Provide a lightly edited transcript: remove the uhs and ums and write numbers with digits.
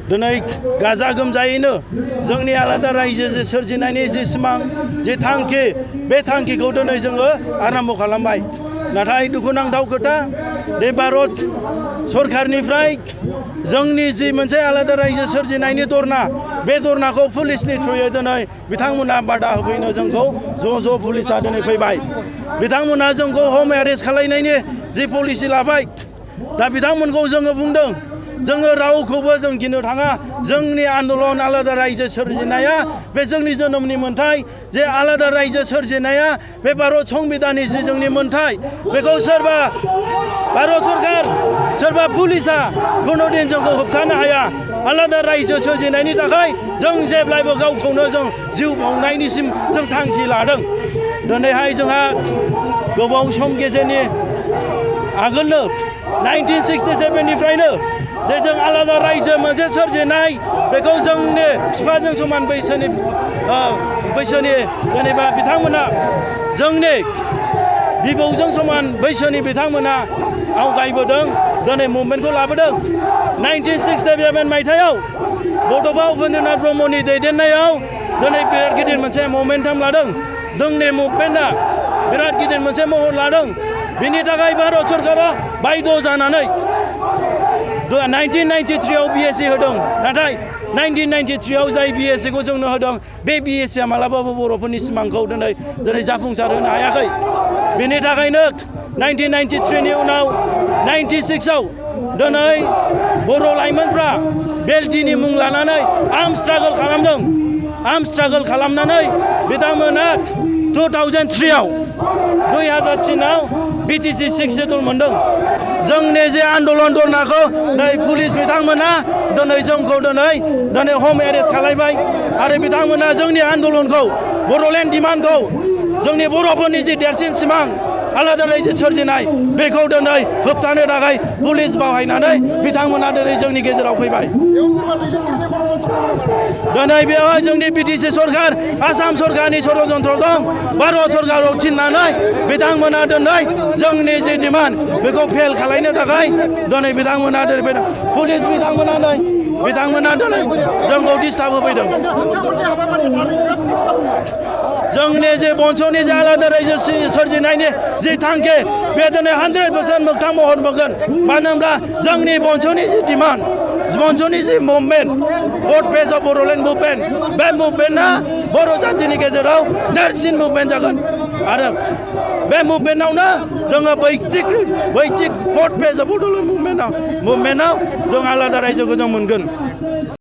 दिनै गाजा गोमजायैनो जोंनि आलादा रायजो सोरजिनायनि जि सिमां जि थांखि बे थांखिखौ दिनै जोङो आराम्भ खालामबाय। नाथाय दुखुनांथाव खोथा बे भारत सरकारनिफ्राय जोंनि जि मोनसे आलादा रायजो सोरजिनायनि दरना बे दरनाखौ पुलिसनि थ्रुयै दिनै बिथांमोना बादा होफैनो जोंखौ ज' पुलिसा दिनै फैबाय। बिथांमोना जोंखौ हम एरेस्ट खालामनायनि जि पलिसि लाबाय। दा बिथांमोनखौ जोङो बुंदों जोङो रावखौबो जों गिनो थाङा। जोंनि आन्दलन आलादा रायजो सोरजिनाया बे जोंनि जोनोमनि मोन्थाय। जे आलादा रायजो सोरजिनाया बे भारत संबिधाननि जि जोंनि मोन्थाय बेखौ सोरबा भारत सरकार सोरबा पुलिसा खुनुदिन जोंखौ होबथानो हाया। आलादा रायजो सोरजिनायनि थाखाय जों जेब्लायबो गावखौनो जों जिउ बाउनायनिसिम जों थांखि लादों। दिनैहाय जोंहा गोबाव सम गेजेरनि आगोलनो 1967निफ्रायनो जे जों आलादा रायजो मोनसे सोरजिनाय बेखौ जोंनि बिफाजों समान बैसोनि जेनेबा बिथांमोना जोंनि बिबौजों समान बैसोनि बिथांमोना आवगायबोदों। दिनै मुभमेन्टखौ लाबोदों। 1967 मायथाइयाव बड'फा उपेन्द्रनाथ ब्रह्मनि दैदेननायाव दिनै बिराद गिदिर मोनसे ममेन्टाम लादों। जोंनि मुभमेन्टआ बिराद गिदिर मोनसे महर लादों। बिनि थाखाय भारत सरकारा बायद' जानानै 1993आव BSc होदों। नाथाय 1993आव जाय BScखौ जोंनो होदों बे BScआ मालाबाबो बर'फोरनि सिमांखौ दिनै जाफुंसार होनो हायाखै। बिनि थाखायनो 1993नि उनाव 96आव दिनै बर' लाइमोनफ्रा बेलटिनि मुं लानानै आर्म स्ट्रागल खालामदों। आर्म स्ट्रागल खालामनानै बिथांमोना 2003आव 2003आव BTC 6 सेडुल मोनदों। जोंनि जे आन्दलन दरनाखौ नै पुलिस बिथांमोना दिनै जोंखौ दिनै हम एरेस्ट खालामबाय। आरो बिथांमोना जोंनि आन्दलनखौ बड'लेण्ड डिमान्डखौ जोंनि बर'फोरनि जि देरसिन सिमां आलादा रायजो सोरजिनाय बेखौ दिनै होबथानो थाखाय पुलिस बाहायनानै बिथांमोना दिनै जोंनि गेजेराव फैबाय। दिनै बेवहाय जोंनि BTC सरकार आसाम सरकारनि षड़यन्त्र दं। भारत सरकारखौ थिननानै बिथांमोना दिनै जोंनि जि डिमान्ड बेखौ फेल खालामनो थाखाय दिनै बिथांमोना पुलिस बिथांमोना दिनै जोंखौ डिस्टार्ब होफैदों। जोंनि जे बंस'नि जे आलादा रायजो सोरजिनायनि जि थांखि बे दिनै 100% मोगथां महर मोनगोन। मानो होनब्ला जोंनि बंस'नि जि डिमान्ड बंस'नि जि मुभमेन्ट भट पेज अफ बड'लेण्ड मुभमेन्ट बे मुभमेन्टआ बर' जाथिनि गेजेराव देरसिन मुभमेन्ट जागोन। आरो बे मुभमेन्टआवनो जोङो बैथिक भट पेज अफ बड'लेण्ड मुभमेन्टआव जों आलादा रायजोखौ जों मोनगोन।